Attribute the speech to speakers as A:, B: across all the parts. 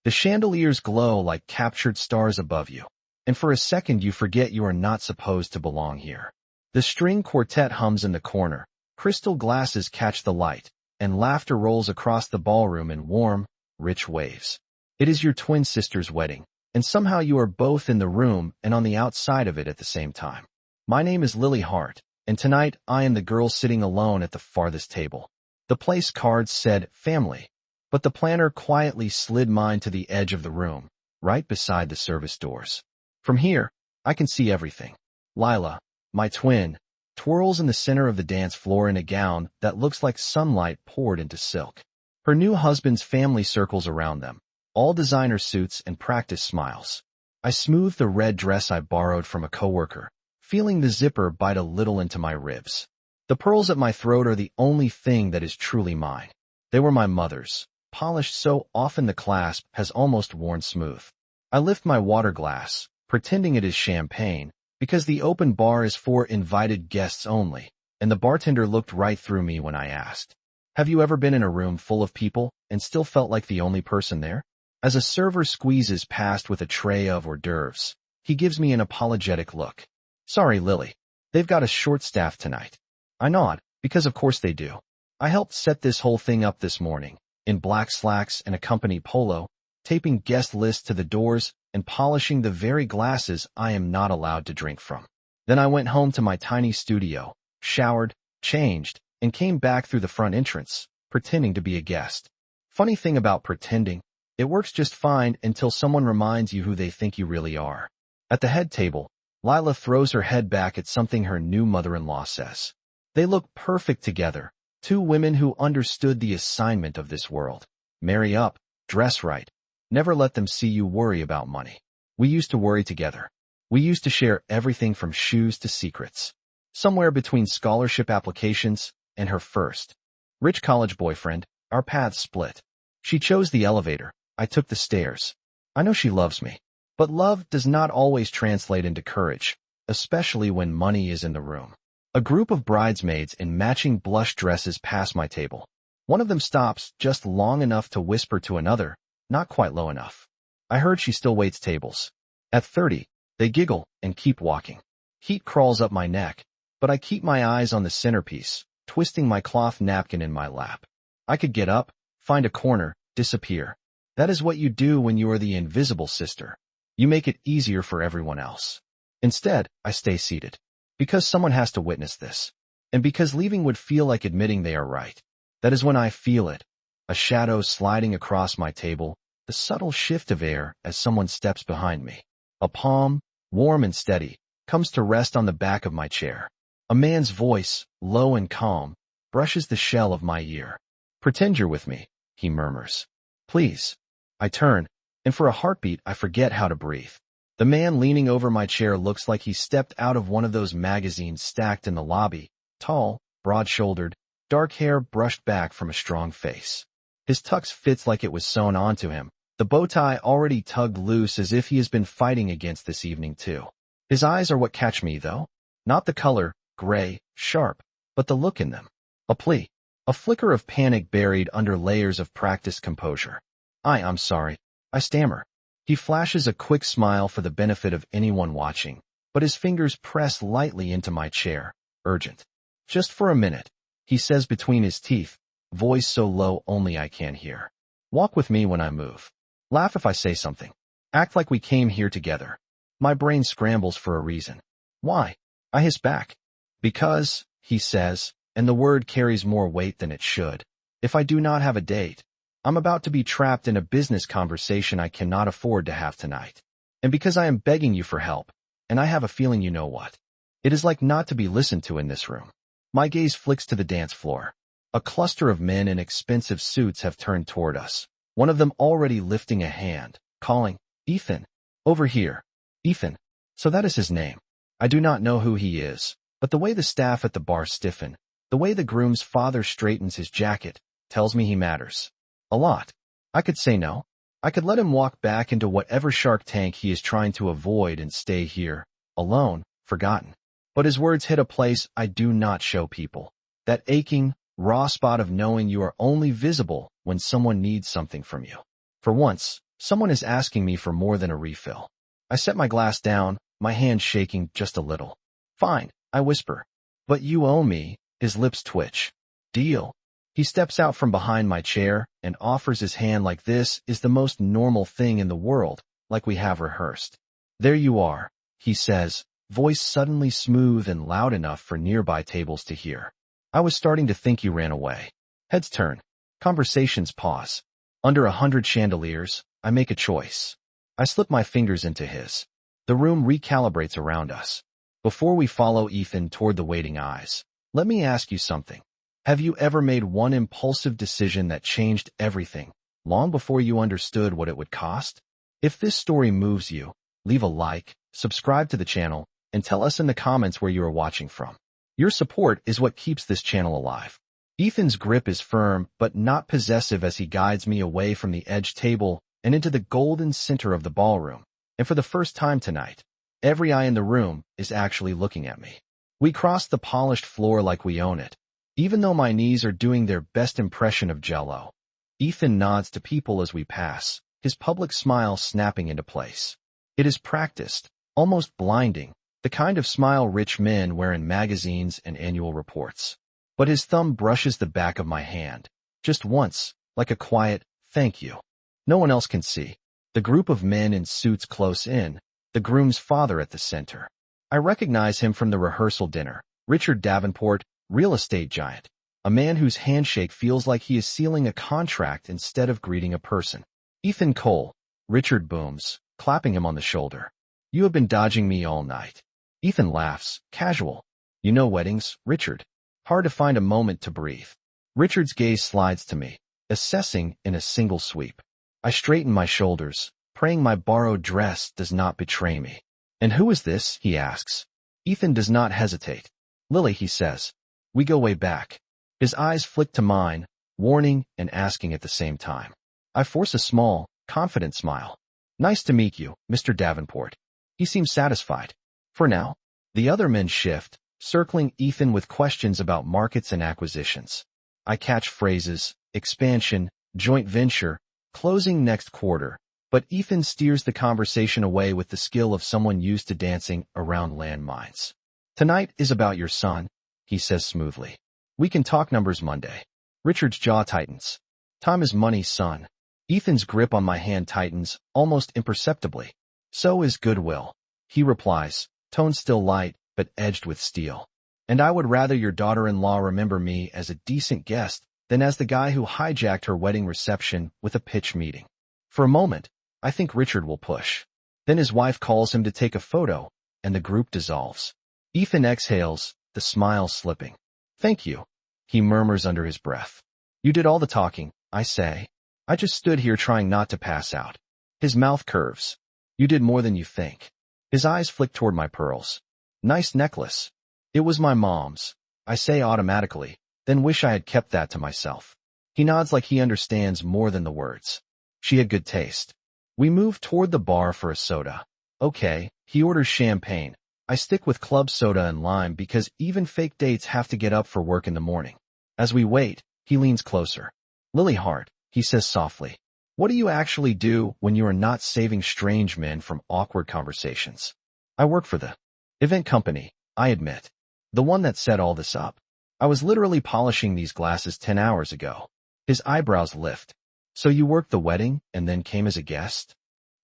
A: The chandeliers glow like captured stars above you, and for a second you forget you are not supposed to belong here. The string quartet hums in the corner, crystal glasses catch the light, and laughter rolls across the ballroom in warm, rich waves. It is your twin sister's wedding, and somehow you are both in the room and on the outside of it at the same time. My name is Lily Hart, and tonight I am the girl sitting alone at the farthest table. The place cards said family, but the planner quietly slid mine to the edge of the room, right beside the service doors. From here, I can see everything. Lila, my twin, twirls in the center of the dance floor in a gown that looks like sunlight poured into silk. Her new husband's family circles around them, all designer suits and practice smiles. I smooth the red dress I borrowed from a coworker, feeling the zipper bite a little into my ribs. The pearls at my throat are the only thing that is truly mine. They were my mother's, polished so often the clasp has almost worn smooth. I lift my water glass, pretending it is champagne, because the open bar is for invited guests only, and the bartender looked right through me when I asked, "Have you ever been in a room full of people and still felt like the only person there?" As a server squeezes past with a tray of hors d'oeuvres, he gives me an apologetic look. "Sorry, Lily. They've got a short staff tonight." I nod, because of course they do. I helped set this whole thing up this morning, in black slacks and a company polo, taping guest lists to the doors and polishing the very glasses I am not allowed to drink from. Then I went home to my tiny studio, showered, changed, and came back through the front entrance, pretending to be a guest. Funny thing about pretending, it works just fine until someone reminds you who they think you really are. At the head table, Lila throws her head back at something her new mother-in-law says. They look perfect together, two women who understood the assignment of this world. Marry up, dress right. Never let them see you worry about money. We used to worry together. We used to share everything from shoes to secrets. Somewhere between scholarship applications and her first rich college boyfriend, our paths split. She chose the elevator. I took the stairs. I know she loves me, but love does not always translate into courage, especially when money is in the room. A group of bridesmaids in matching blush dresses pass my table. One of them stops just long enough to whisper to another, not quite low enough. I heard she still waits tables. At 30, they giggle and keep walking. Heat crawls up my neck, but I keep my eyes on the centerpiece, twisting my cloth napkin in my lap. I could get up, find a corner, disappear. That is what you do when you are the invisible sister. You make it easier for everyone else. Instead, I stay seated. Because someone has to witness this. And because leaving would feel like admitting they are right. That is when I feel it. A shadow sliding across my table, the subtle shift of air as someone steps behind me. A palm, warm and steady, comes to rest on the back of my chair. A man's voice, low and calm, brushes the shell of my ear. "Pretend you're with me," he murmurs. "Please." I turn, and for a heartbeat I forget how to breathe. The man leaning over my chair looks like he stepped out of one of those magazines stacked in the lobby, tall, broad-shouldered, dark hair brushed back from a strong face. His tux fits like it was sewn onto him, the bow tie already tugged loose as if he has been fighting against this evening too. His eyes are what catch me, though. Not the color, gray, sharp, but the look in them. A plea. A flicker of panic buried under layers of practiced composure. I'm sorry. I stammer. He flashes a quick smile for the benefit of anyone watching, but his fingers press lightly into my chair, urgent. "Just for a minute," he says between his teeth, voice so low only I can hear. "Walk with me when I move. Laugh if I say something. Act like we came here together." My brain scrambles for a reason. "Why?" I hiss back. "Because," he says, and the word carries more weight than it should. "If I do not have a date, I'm about to be trapped in a business conversation I cannot afford to have tonight. And because I am begging you for help, and I have a feeling you know what. It is like not to be listened to in this room." My gaze flicks to the dance floor. A cluster of men in expensive suits have turned toward us, one of them already lifting a hand, calling, "Ethan, over here." Ethan. So that is his name. I do not know who he is, but the way the staff at the bar stiffen, the way the groom's father straightens his jacket, tells me he matters. A lot. I could say no. I could let him walk back into whatever Shark Tank he is trying to avoid and stay here, alone, forgotten. But his words hit a place I do not show people. That aching, raw spot of knowing you are only visible when someone needs something from you. For once, Someone is asking me for more than a refill. I set my glass down, my hand shaking just a little. Fine, I whisper. But you owe me. His lips twitch. Deal. He steps out from behind my chair and offers his hand like this is the most normal thing in the world, like we have rehearsed. There you are, he says, voice suddenly smooth and loud enough for nearby tables to hear. I was starting to think you ran away. Heads turn. Conversations pause. Under 100 chandeliers, I make a choice. I slip my fingers into his. The room recalibrates around us. Before we follow Ethan toward the waiting eyes, let me ask you something. Have you ever made one impulsive decision that changed everything, long before you understood what it would cost? If this story moves you, leave a like, subscribe to the channel, and tell us in the comments where you are watching from. Your support is what keeps this channel alive. Ethan's grip is firm but not possessive as he guides me away from the edge table and into the golden center of the ballroom. And for the first time tonight, every eye in the room is actually looking at me. We cross the polished floor like we own it. Even though my knees are doing their best impression of Jell-O, Ethan nods to people as we pass, his public smile snapping into place. It is practiced, almost blinding, the kind of smile rich men wear in magazines and annual reports. But his thumb brushes the back of my hand, just once, like a quiet, thank you. No one else can see. The group of men in suits close in, the groom's father at the center. I recognize him from the rehearsal dinner, Richard Davenport, real estate giant, a man whose handshake feels like he is sealing a contract instead of greeting a person. Ethan Cole, Richard booms, clapping him on the shoulder. You have been dodging me all night. Ethan laughs, casual. You know weddings, Richard. Hard to find a moment to breathe. Richard's gaze slides to me, assessing in a single sweep. I straighten my shoulders, praying my borrowed dress does not betray me. And who is this? He asks. Ethan does not hesitate. Lily, he says. We go way back. His eyes flick to mine, warning and asking at the same time. I force a small, confident smile. Nice to meet you, Mr. Davenport. He seems satisfied. For now. The other men shift, circling Ethan with questions about markets and acquisitions. I catch phrases, expansion, joint venture, closing next quarter, but Ethan steers the conversation away with the skill of someone used to dancing around landmines. Tonight is about your son, he says smoothly. We can talk numbers Monday. Richard's jaw tightens. Time is money, son. Ethan's grip on my hand tightens, almost imperceptibly. So is goodwill. He replies, tone still light, but edged with steel. And I would rather your daughter-in-law remember me as a decent guest than as the guy who hijacked her wedding reception with a pitch meeting. For a moment, I think Richard will push. Then his wife calls him to take a photo, and the group dissolves. Ethan exhales, the smile slipping. Thank you, he murmurs under his breath. You did all the talking, I say. I just stood here trying not to pass out. His mouth curves. You did more than you think. His eyes flick toward my pearls. Nice necklace. It was my mom's, I say automatically, then wish I had kept that to myself. He nods like he understands more than the words. She had good taste. We move toward the bar for a soda. Okay, he orders champagne. I stick with club soda and lime because even fake dates have to get up for work in the morning. As we wait, he leans closer. Lily Hart, he says softly. What do you actually do when you are not saving strange men from awkward conversations? I work for the event company, I admit. The one that set all this up. I was literally polishing these glasses 10 hours ago. His eyebrows lift. So you worked the wedding and then came as a guest?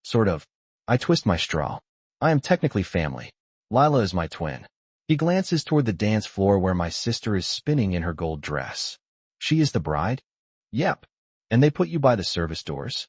A: Sort of. I twist my straw. I am technically family. Lila is my twin. He glances toward the dance floor where my sister is spinning in her gold dress. She is the bride? Yep. And they put you by the service doors?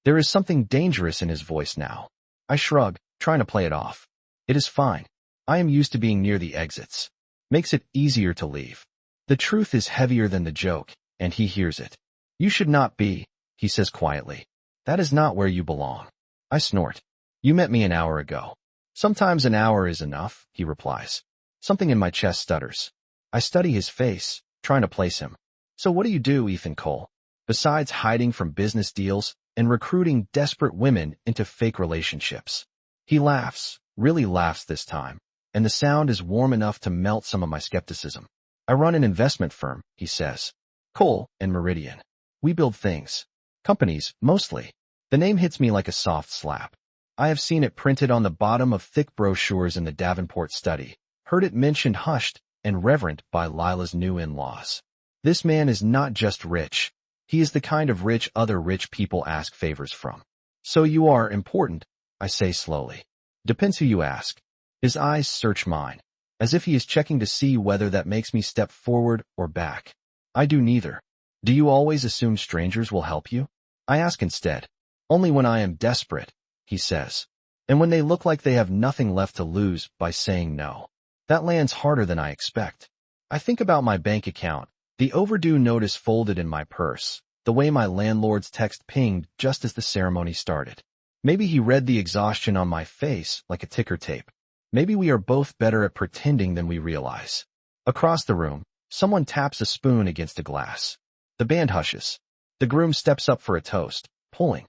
A: There is something dangerous in his voice now. I shrug, trying to play it off. It is fine. I am used to being near the exits. Makes it easier to leave. The truth is heavier than the joke, and he hears it. You should not be, he says quietly. That is not where you belong. I snort. You met me an hour ago. Sometimes an hour is enough, he replies. Something in my chest stutters. I study his face, trying to place him. So what do you do, Ethan Cole? Besides hiding from business deals and recruiting desperate women into fake relationships. He laughs, really laughs this time, and the sound is warm enough to melt some of my skepticism. I run an investment firm, he says. Cole and Meridian. We build things. Companies, mostly. The name hits me like a soft slap. I have seen it printed on the bottom of thick brochures in the Davenport study, heard it mentioned hushed and reverent by Lila's new in-laws. This man is not just rich. He is the kind of rich other rich people ask favors from. So you are important, I say slowly. Depends who you ask. His eyes search mine, as if he is checking to see whether that makes me step forward or back. I do neither. Do you always assume strangers will help you? I ask instead. Only when I am desperate, he says. And when they look like they have nothing left to lose by saying no. That lands harder than I expect. I think about my bank account, the overdue notice folded in my purse, the way my landlord's text pinged just as the ceremony started. Maybe he read the exhaustion on my face like a ticker tape. Maybe we are both better at pretending than we realize. Across the room, someone taps a spoon against a glass. The band hushes. The groom steps up for a toast, pulling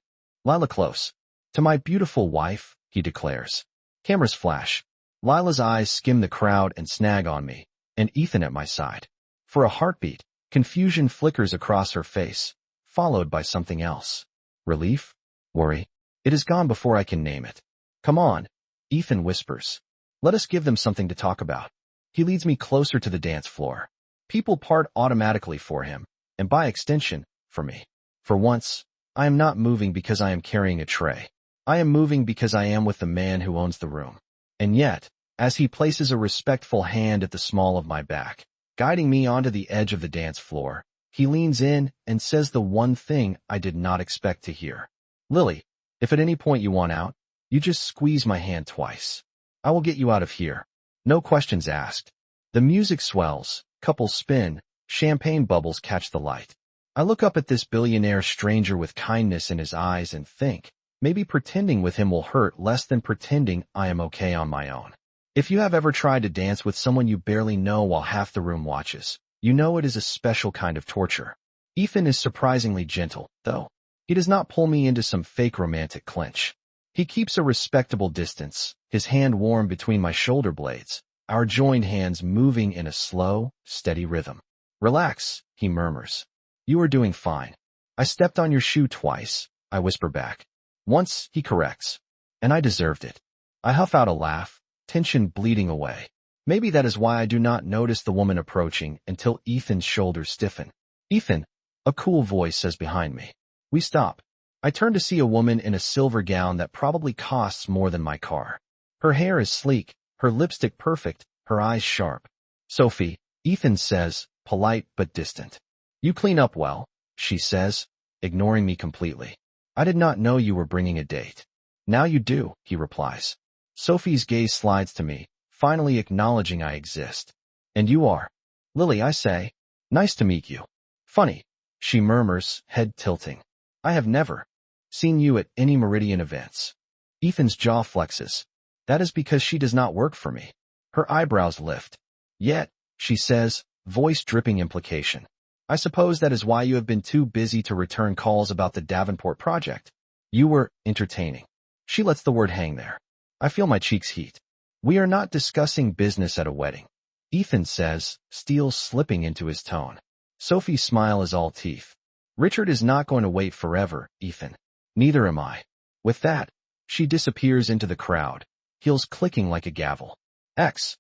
A: Lila close. To my beautiful wife, he declares. Cameras flash. Lila's eyes skim the crowd and snag on me, and Ethan at my side. For a heartbeat, confusion flickers across her face, followed by something else. Relief? Worry? It is gone before I can name it. Come on, Ethan whispers. Let us give them something to talk about. He leads me closer to the dance floor. People part automatically for him, and by extension, for me. For once, I am not moving because I am carrying a tray. I am moving because I am with the man who owns the room. And yet, as he places a respectful hand at the small of my back, guiding me onto the edge of the dance floor, he leans in and says the one thing I did not expect to hear. Lily, if at any point you want out, you just squeeze my hand twice. I will get you out of here. No questions asked. The music swells, couples spin, champagne bubbles catch the light. I look up at this billionaire stranger with kindness in his eyes and think, maybe pretending with him will hurt less than pretending I am okay on my own. If you have ever tried to dance with someone you barely know while half the room watches, you know it is a special kind of torture. Ethan is surprisingly gentle, though. He does not pull me into some fake romantic clinch. He keeps a respectable distance, his hand warm between my shoulder blades, our joined hands moving in a slow, steady rhythm. Relax, he murmurs. You are doing fine. I stepped on your shoe twice, I whisper back. Once, he corrects. And I deserved it. I huff out a laugh, tension bleeding away. Maybe that is why I do not notice the woman approaching until Ethan's shoulders stiffen. Ethan, a cool voice says behind me. We stop. I turn to see a woman in a silver gown that probably costs more than my car. Her hair is sleek, her lipstick perfect, her eyes sharp. Sophie, Ethan says, polite but distant. You clean up well, she says, ignoring me completely. I did not know you were bringing a date. Now you do, he replies. Sophie's gaze slides to me, finally acknowledging I exist. And you are? Lily, I say. Nice to meet you. Funny, she murmurs, head tilting. I have never seen you at any Meridian events. Ethan's jaw flexes. That is because she does not work for me. Her eyebrows lift. Yet, she says, voice dripping implication. I suppose that is why you have been too busy to return calls about the Davenport project. You were entertaining. She lets the word hang there. I feel my cheeks heat. We are not discussing business at a wedding. Ethan says, steel slipping into his tone. Sophie's smile is all teeth. Richard is not going to wait forever, Ethan. Neither am I. With that, she disappears into the crowd, heels clicking like a gavel. X.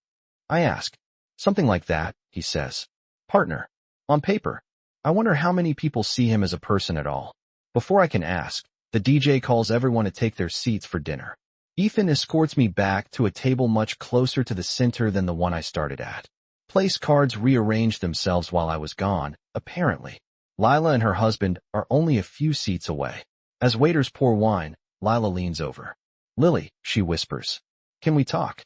A: I ask. Something like that, he says. Partner. On paper. I wonder how many people see him as a person at all. Before I can ask, the DJ calls everyone to take their seats for dinner. Ethan escorts me back to a table much closer to the center than the one I started at. Place cards rearranged themselves while I was gone, apparently. Lila and her husband are only a few seats away. As waiters pour wine, Lila leans over. Lily, she whispers. Can we talk?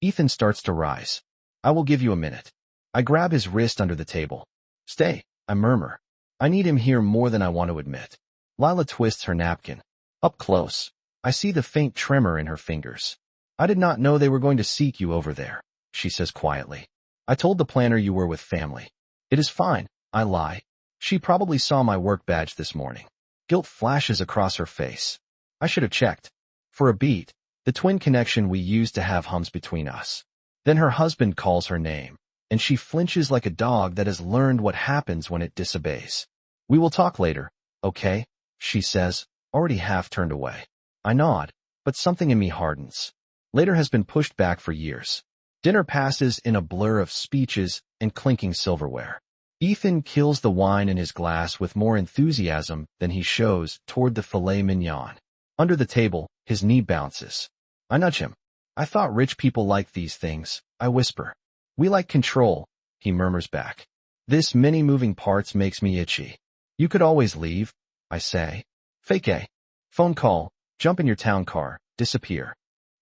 A: Ethan starts to rise. I will give you a minute. I grab his wrist under the table. Stay, I murmur. I need him here more than I want to admit. Lila twists her napkin. Up close, I see the faint tremor in her fingers. I did not know they were going to seek you over there, she says quietly. I told the planner you were with family. It is fine, I lie. She probably saw my work badge this morning. Guilt flashes across her face. I should have checked. For a beat, the twin connection we used to have hums between us. Then her husband calls her name, and she flinches like a dog that has learned what happens when it disobeys. We will talk later, okay? She says, already half turned away. I nod, but something in me hardens. Later has been pushed back for years. Dinner passes in a blur of speeches and clinking silverware. Ethan kills the wine in his glass with more enthusiasm than he shows toward the filet mignon. Under the table, his knee bounces. I nudge him. I thought rich people liked these things, I whisper. We like control, he murmurs back. This many moving parts makes me itchy. You could always leave, I say. Fake a phone call, jump in your town car, disappear.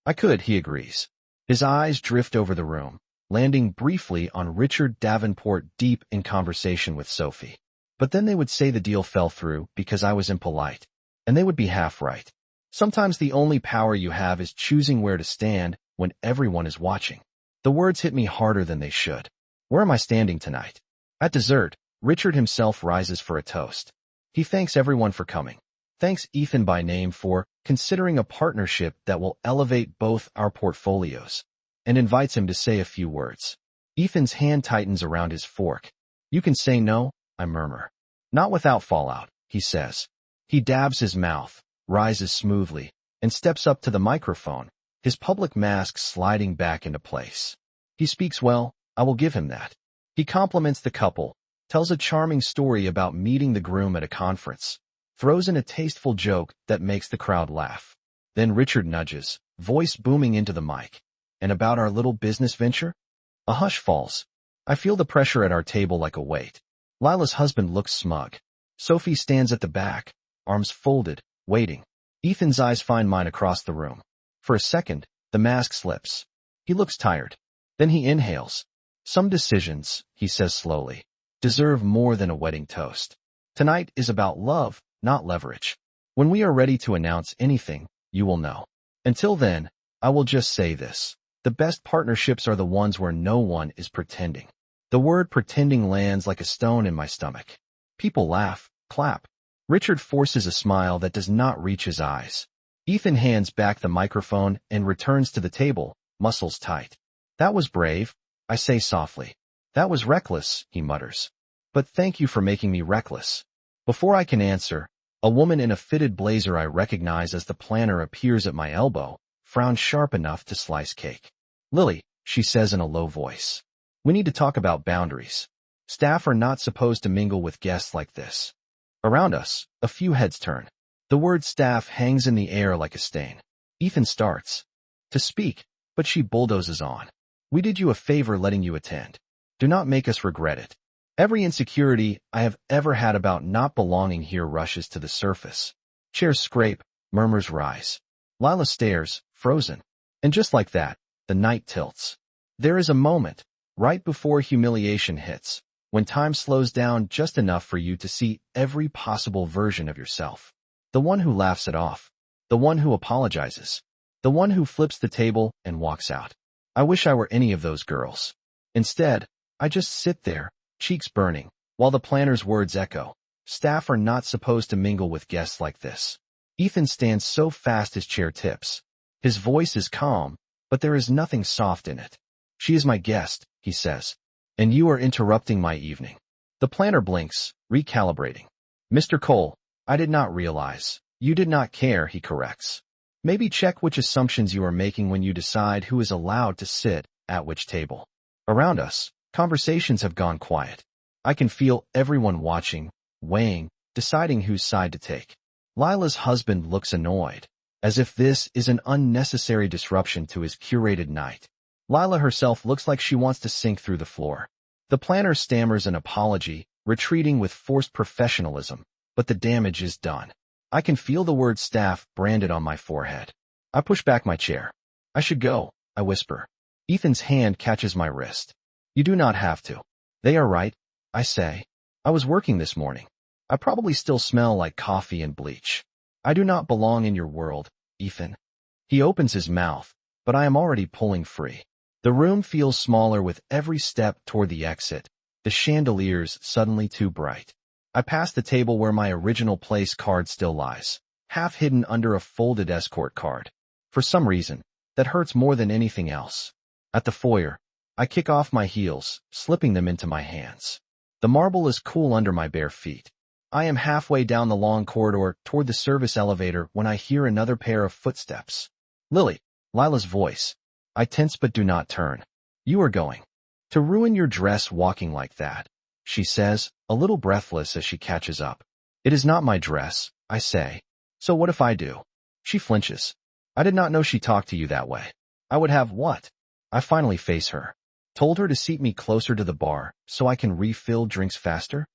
A: I could, he agrees. His eyes drift over the room, landing briefly on Richard Davenport deep in conversation with Sophie. But then they would say the deal fell through because I was impolite. And they would be half right. Sometimes the only power you have is choosing where to stand when everyone is watching. The words hit me harder than they should. Where am I standing tonight? At dessert, Richard himself rises for a toast. He thanks everyone for coming. Thanks Ethan by name for considering a partnership that will elevate both our portfolios, and invites him to say a few words. Ethan's hand tightens around his fork. You can say no, I murmur. Not without fallout, he says. He dabs his mouth, rises smoothly, and steps up to the microphone, his public mask sliding back into place. He speaks well, I will give him that. He compliments the couple, tells a charming story about meeting the groom at a conference, throws in a tasteful joke that makes the crowd laugh. Then Richard nudges, voice booming into the mic. And about our little business venture? A hush falls. I feel the pressure at our table like a weight. Lila's husband looks smug. Sophie stands at the back, arms folded, waiting. Ethan's eyes find mine across the room. For a second, the mask slips. He looks tired. Then he inhales. Some decisions, he says slowly, deserve more than a wedding toast. Tonight is about love, not leverage. When we are ready to announce anything, you will know. Until then, I will just say this. The best partnerships are the ones where no one is pretending. The word pretending lands like a stone in my stomach. People laugh, clap. Richard forces a smile that does not reach his eyes. Ethan hands back the microphone and returns to the table, muscles tight. That was brave, I say softly. That was reckless, he mutters. But thank you for making me reckless. Before I can answer, a woman in a fitted blazer I recognize as the planner appears at my elbow, frowns sharp enough to slice cake. Lily, she says in a low voice. We need to talk about boundaries. Staff are not supposed to mingle with guests like this. Around us, a few heads turn. The word staff hangs in the air like a stain. Ethan starts to speak, but she bulldozes on. We did you a favor letting you attend. Do not make us regret it. Every insecurity I have ever had about not belonging here rushes to the surface. Chairs scrape, murmurs rise. Lila stares, frozen. And just like that, the night tilts. There is a moment, right before humiliation hits, when time slows down just enough for you to see every possible version of yourself. The one who laughs it off. The one who apologizes. The one who flips the table and walks out. I wish I were any of those girls. Instead, I just sit there, cheeks burning, while the planner's words echo. Staff are not supposed to mingle with guests like this. Ethan stands so fast his chair tips. His voice is calm, but there is nothing soft in it. She is my guest, he says. And you are interrupting my evening. The planner blinks, recalibrating. Mr. Cole, I did not realize. You did not care, he corrects. Maybe check which assumptions you are making when you decide who is allowed to sit at which table. Around us, conversations have gone quiet. I can feel everyone watching, weighing, deciding whose side to take. Lila's husband looks annoyed, as if this is an unnecessary disruption to his curated night. Lila herself looks like she wants to sink through the floor. The planner stammers an apology, retreating with forced professionalism, but the damage is done. I can feel the word staff branded on my forehead. I push back my chair. I should go, I whisper. Ethan's hand catches my wrist. You do not have to. They are right, I say. I was working this morning. I probably still smell like coffee and bleach. I do not belong in your world, Ethan. He opens his mouth, but I am already pulling free. The room feels smaller with every step toward the exit, the chandeliers suddenly too bright. I pass the table where my original place card still lies, half hidden under a folded escort card. For some reason, that hurts more than anything else. At the foyer, I kick off my heels, slipping them into my hands. The marble is cool under my bare feet. I am halfway down the long corridor toward the service elevator when I hear another pair of footsteps. Lily, Lila's voice. I tense but do not turn. You are going to ruin your dress walking like that, she says, a little breathless as she catches up. It is not my dress, I say. So what if I do? She flinches. I did not know she talked to you that way. I would have what? I finally face her. Told her to seat me closer to the bar so I can refill drinks faster?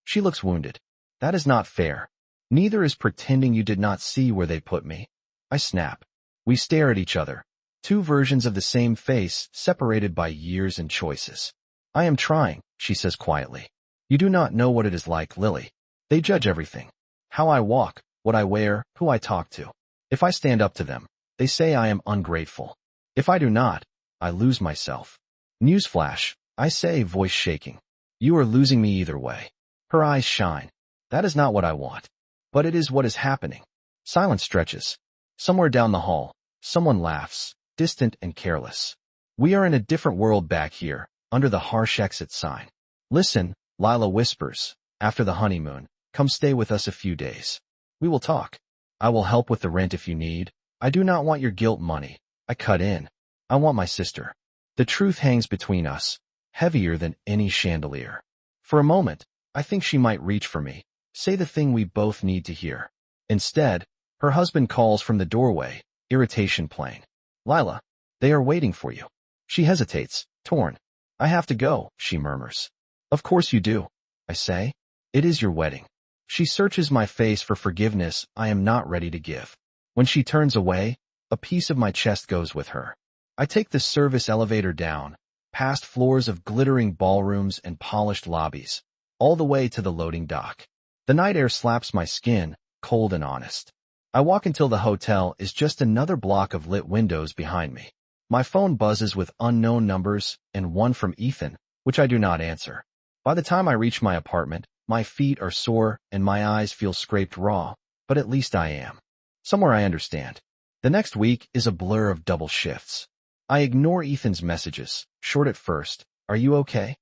A: She looks wounded. That is not fair. Neither is pretending you did not see where they put me. I snap. We stare at each other. Two versions of the same face, separated by years and choices. I am trying, she says quietly. You do not know what it is like, Lily. They judge everything. How I walk, what I wear, who I talk to. If I stand up to them, they say I am ungrateful. If I do not, I lose myself. Newsflash, I say, voice shaking. You are losing me either way. Her eyes shine. That is not what I want. But it is what is happening. Silence stretches. Somewhere down the hall, someone laughs, distant and careless. We are in a different world back here, under the harsh exit sign. Listen, Lila whispers, after the honeymoon, come stay with us a few days. We will talk. I will help with the rent if you need. I do not want your guilt money. I cut in. I want my sister. The truth hangs between us, heavier than any chandelier. For a moment, I think she might reach for me, say the thing we both need to hear. Instead, her husband calls from the doorway, irritation plain. Lila, they are waiting for you. She hesitates, torn. I have to go, she murmurs. Of course you do, I say. It is your wedding. She searches my face for forgiveness I am not ready to give. When she turns away, a piece of my chest goes with her. I take the service elevator down, past floors of glittering ballrooms and polished lobbies, all the way to the loading dock. The night air slaps my skin, cold and honest. I walk until the hotel is just another block of lit windows behind me. My phone buzzes with unknown numbers and one from Ethan, which I do not answer. By the time I reach my apartment, my feet are sore and my eyes feel scraped raw, but at least I am. Somewhere I understand. The next week is a blur of double shifts. I ignore Ethan's messages, short at first, are you okay?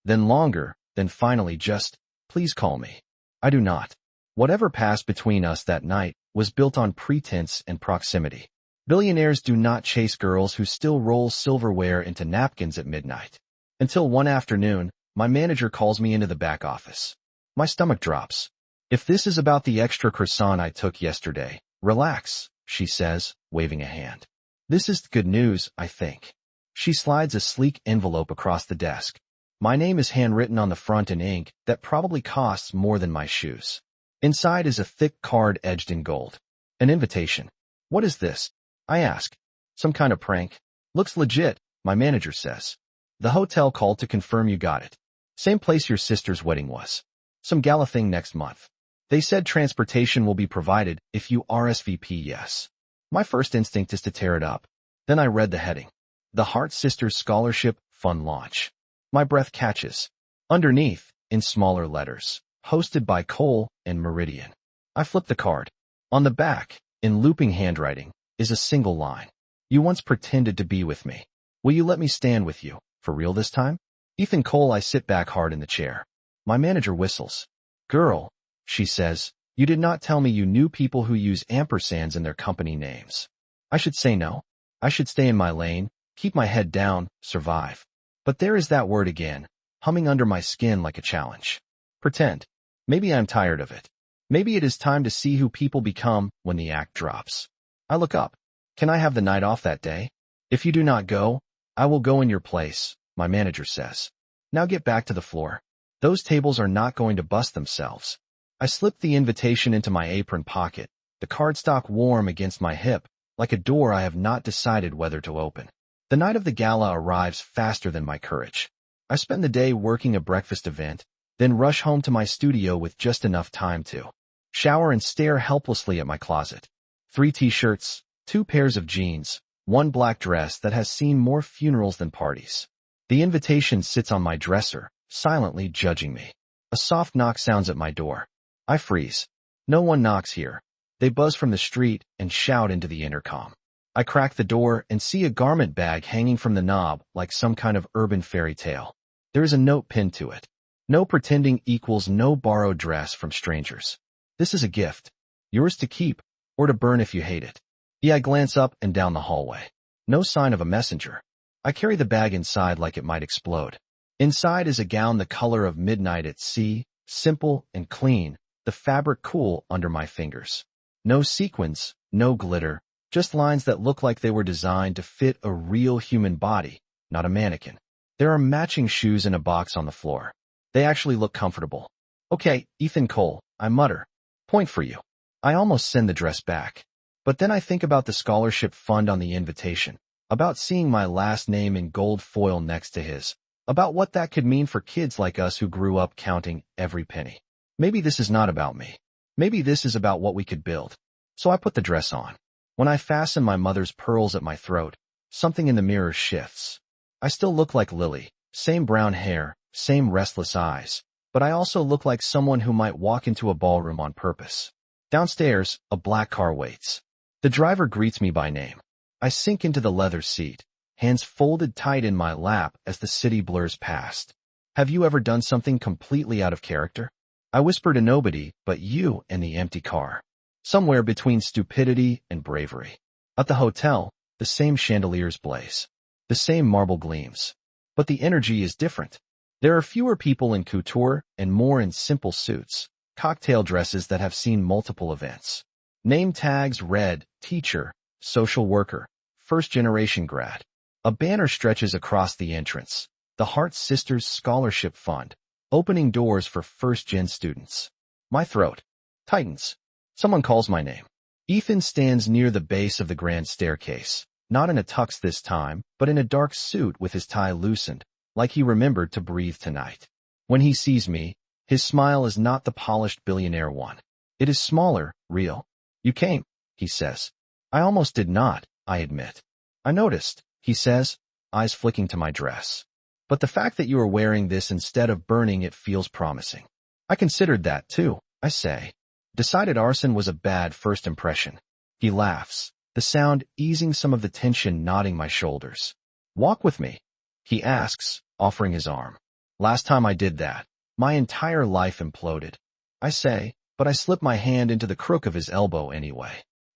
A: Then longer, then finally just, please call me. I do not. Whatever passed between us that night was built on pretense and proximity. Billionaires do not chase girls who still roll silverware into napkins at midnight. Until one afternoon, my manager calls me into the back office. My stomach drops. If this is about the extra croissant I took yesterday, relax, she says, waving a hand. This is good news, I think. She slides a sleek envelope across the desk. My name is handwritten on the front in ink that probably costs more than my shoes. Inside is a thick card edged in gold. An invitation. What is this? I ask. Some kind of prank? Looks legit, my manager says. The hotel called to confirm you got it. Same place your sister's wedding was. Some gala thing next month. They said transportation will be provided if you RSVP yes. My first instinct is to tear it up. Then I read the heading. The Hart Sisters Scholarship Fund Launch. My breath catches. Underneath, in smaller letters, hosted by Cole and Meridian. I flip the card. On the back, in looping handwriting, is a single line. You once pretended to be with me. Will you let me stand with you, for real this time? Ethan Cole. I sit back hard in the chair. My manager whistles. Girl, she says, you did not tell me you knew people who use ampersands in their company names. I should say no. I should stay in my lane, keep my head down, survive. But there is that word again, humming under my skin like a challenge. Pretend. Maybe I'm tired of it. Maybe it is time to see who people become when the act drops. I look up. Can I have the night off that day? If you do not go, I will go in your place, my manager says. Now get back to the floor. Those tables are not going to bust themselves. I slip the invitation into my apron pocket, the cardstock warm against my hip, like a door I have not decided whether to open. The night of the gala arrives faster than my courage. I spend the day working a breakfast event, then rush home to my studio with just enough time to shower and stare helplessly at my closet. 3 t-shirts, 2 pairs of jeans, 1 black dress that has seen more funerals than parties. The invitation sits on my dresser, silently judging me. A soft knock sounds at my door. I freeze. No one knocks here. They buzz from the street and shout into the intercom. I crack the door and see a garment bag hanging from the knob like some kind of urban fairy tale. There is a note pinned to it. No pretending equals no borrowed dress from strangers. This is a gift. Yours to keep, or to burn if you hate it. I glance up and down the hallway. No sign of a messenger. I carry the bag inside like it might explode. Inside is a gown the color of midnight at sea, simple and clean, the fabric cool under my fingers. No sequins, no glitter, just lines that look like they were designed to fit a real human body, not a mannequin. There are matching shoes in a box on the floor. They actually look comfortable. Okay, Ethan Cole, I mutter. Point for you. I almost send the dress back. But then I think about the scholarship fund on the invitation, about seeing my last name in gold foil next to his, about what that could mean for kids like us who grew up counting every penny. Maybe this is not about me. Maybe this is about what we could build. So I put the dress on. When I fasten my mother's pearls at my throat, something in the mirror shifts. I still look like Lily, same brown hair, same restless eyes, but I also look like someone who might walk into a ballroom on purpose. Downstairs, a black car waits. The driver greets me by name. I sink into the leather seat, hands folded tight in my lap as the city blurs past. Have you ever done something completely out of character? I whisper to nobody but you and the empty car. Somewhere between stupidity and bravery. At the hotel, the same chandeliers blaze. The same marble gleams. But the energy is different. There are fewer people in couture and more in simple suits, cocktail dresses that have seen multiple events. Name tags read, teacher, social worker, first-generation grad. A banner stretches across the entrance. The Hart Sisters Scholarship Fund, opening doors for first-gen students. My throat tightens. Someone calls my name. Ethan stands near the base of the grand staircase, not in a tux this time, but in a dark suit with his tie loosened, like he remembered to breathe tonight. When he sees me, his smile is not the polished billionaire one. It is smaller, real. You came, he says. I almost did not, I admit. I noticed, he says, eyes flicking to my dress. But the fact that you are wearing this instead of burning it feels promising. I considered that too, I say. Decided arson was a bad first impression. He laughs, the sound easing some of the tension knotting my shoulders. Walk with me, he asks, offering his arm. Last time I did that, my entire life imploded. I say, but I slip my hand into the crook of his elbow anyway.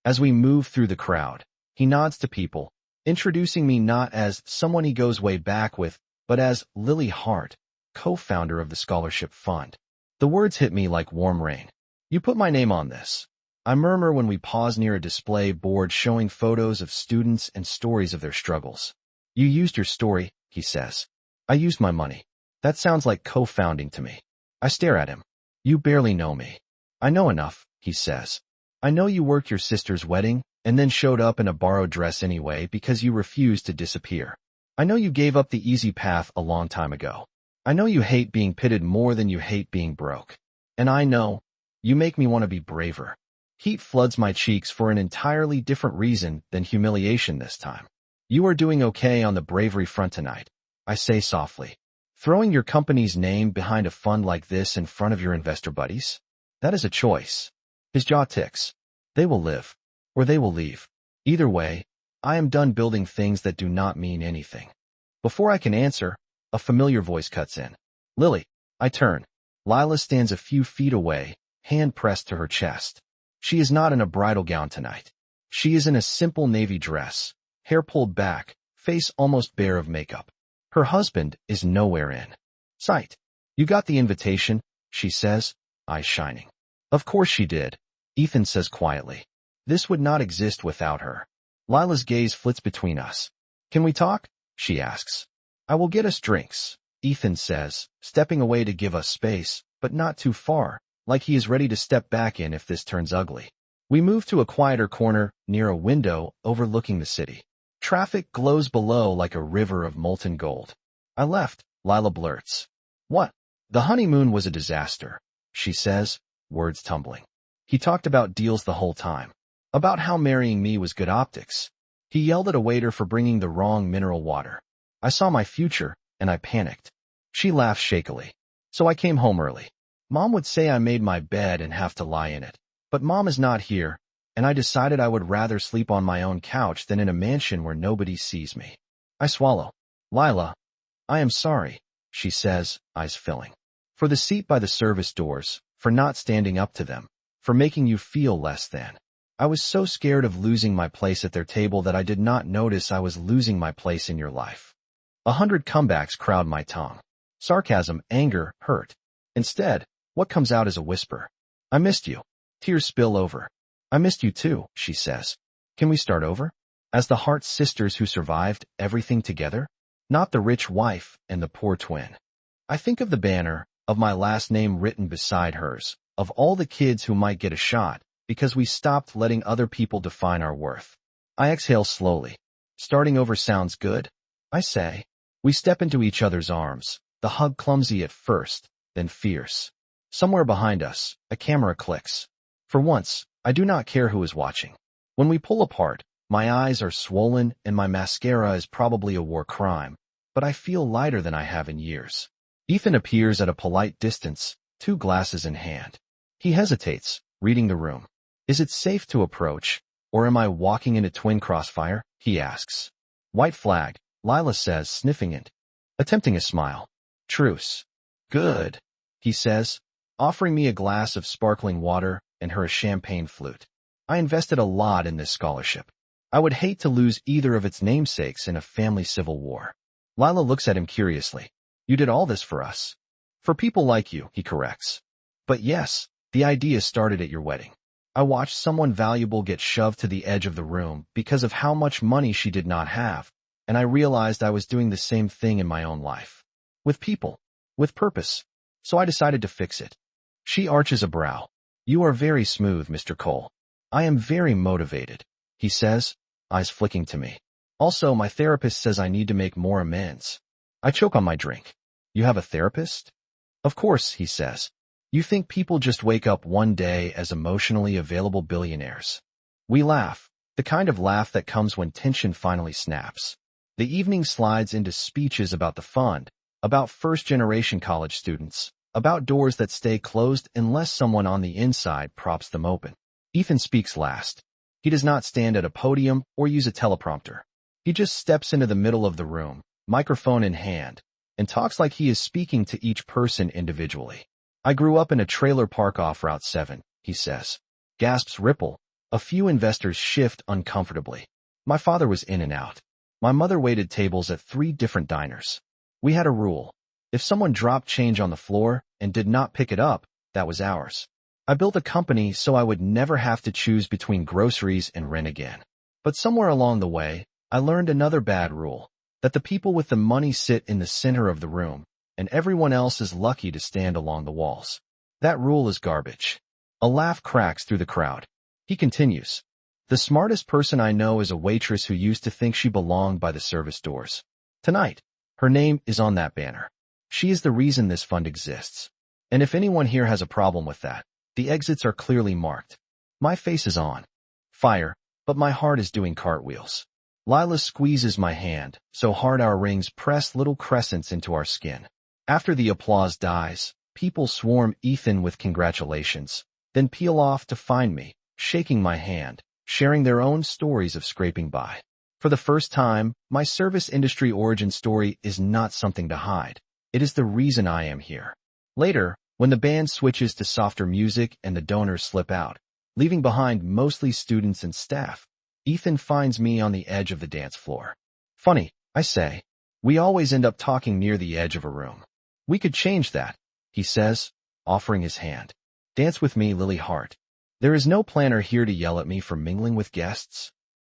A: As we move through the crowd, he nods to people, introducing me not as someone he goes way back with, but as Lily Hart, co-founder of the scholarship fund. The words hit me like warm rain. You put my name on this. I murmur when we pause near a display board showing photos of students and stories of their struggles. You used your story, he says. I used my money. That sounds like co-founding to me. I stare at him. You barely know me. I know enough, he says. I know you worked your sister's wedding and then showed up in a borrowed dress anyway because you refused to disappear. I know you gave up the easy path a long time ago. I know you hate being pitted more than you hate being broke. And I know you make me want to be braver. Heat floods my cheeks for an entirely different reason than humiliation this time. You are doing okay on the bravery front tonight, I say softly. Throwing your company's name behind a fund like this in front of your investor buddies? That is a choice. His jaw ticks. They will live, or they will leave. Either way, I am done building things that do not mean anything. Before I can answer, a familiar voice cuts in. Lily. I turn. Lila stands a few feet away, hand pressed to her chest. She is not in a bridal gown tonight. She is in a simple navy dress, hair pulled back, face almost bare of makeup. Her husband is nowhere in sight. You got the invitation, she says, eyes shining. Of course she did, Ethan says quietly. This would not exist without her. Lila's gaze flits between us. Can we talk? She asks. I will get us drinks, Ethan says, stepping away to give us space, but not too far, like he is ready to step back in if this turns ugly. We move to a quieter corner near a window overlooking the city. Traffic glows below like a river of molten gold. I left, Lila blurts. What? The honeymoon was a disaster, she says, words tumbling. He talked about deals the whole time. About how marrying me was good optics. He yelled at a waiter for bringing the wrong mineral water. I saw my future, and I panicked. She laughed shakily. So I came home early. Mom would say I made my bed and have to lie in it. But Mom is not here, and I decided I would rather sleep on my own couch than in a mansion where nobody sees me. I swallow. Lila, I am sorry, she says, eyes filling. For the seat by the service doors, for not standing up to them, for making you feel less than. I was so scared of losing my place at their table that I did not notice I was losing my place in your life. 100 comebacks crowd my tongue. Sarcasm, anger, hurt. Instead, what comes out is a whisper. I missed you. Tears spill over. I missed you too, she says. Can we start over? As the Hart sisters who survived everything together? Not the rich wife and the poor twin. I think of the banner, of my last name written beside hers, of all the kids who might get a shot, because we stopped letting other people define our worth. I exhale slowly. Starting over sounds good, I say. We step into each other's arms, the hug clumsy at first, then fierce. Somewhere behind us, a camera clicks. For once, I do not care who is watching. When we pull apart, my eyes are swollen and my mascara is probably a war crime, but I feel lighter than I have in years. Ethan appears at a polite distance, 2 glasses in hand. He hesitates, reading the room. Is it safe to approach, or am I walking into twin crossfire? He asks. White flag, Lila says, sniffing it. Attempting a smile. Truce. Good, he says, offering me a glass of sparkling water and her a champagne flute. I invested a lot in this scholarship. I would hate to lose either of its namesakes in a family civil war. Lila looks at him curiously. You did all this for us. For people like you, he corrects. But yes, the idea started at your wedding. I watched someone valuable get shoved to the edge of the room because of how much money she did not have, and I realized I was doing the same thing in my own life. With people. With purpose. So I decided to fix it. She arches a brow. You are very smooth, Mr. Cole. I am very motivated, he says, eyes flicking to me. Also, my therapist says I need to make more amends. I choke on my drink. You have a therapist? Of course, he says. You think people just wake up one day as emotionally available billionaires. We laugh, the kind of laugh that comes when tension finally snaps. The evening slides into speeches about the fund, about first-generation college students, about doors that stay closed unless someone on the inside props them open. Ethan speaks last. He does not stand at a podium or use a teleprompter. He just steps into the middle of the room, microphone in hand, and talks like he is speaking to each person individually. I grew up in a trailer park off Route 7, he says. Gasps ripple. A few investors shift uncomfortably. My father was in and out. My mother waited tables at 3 different diners. We had a rule. If someone dropped change on the floor and did not pick it up, that was ours. I built a company so I would never have to choose between groceries and rent again. But somewhere along the way, I learned another bad rule, that the people with the money sit in the center of the room, and everyone else is lucky to stand along the walls. That rule is garbage. A laugh cracks through the crowd. He continues. The smartest person I know is a waitress who used to think she belonged by the service doors. Tonight, her name is on that banner. She is the reason this fund exists. And if anyone here has a problem with that, the exits are clearly marked. My face is on fire, but my heart is doing cartwheels. Lila squeezes my hand, so hard our rings press little crescents into our skin. After the applause dies, people swarm Ethan with congratulations, then peel off to find me, shaking my hand, sharing their own stories of scraping by. For the first time, my service industry origin story is not something to hide. It is the reason I am here. Later, when the band switches to softer music and the donors slip out, leaving behind mostly students and staff, Ethan finds me on the edge of the dance floor. Funny, I say. We always end up talking near the edge of a room. We could change that, he says, offering his hand. Dance with me, Lily Hart. There is no planner here to yell at me for mingling with guests.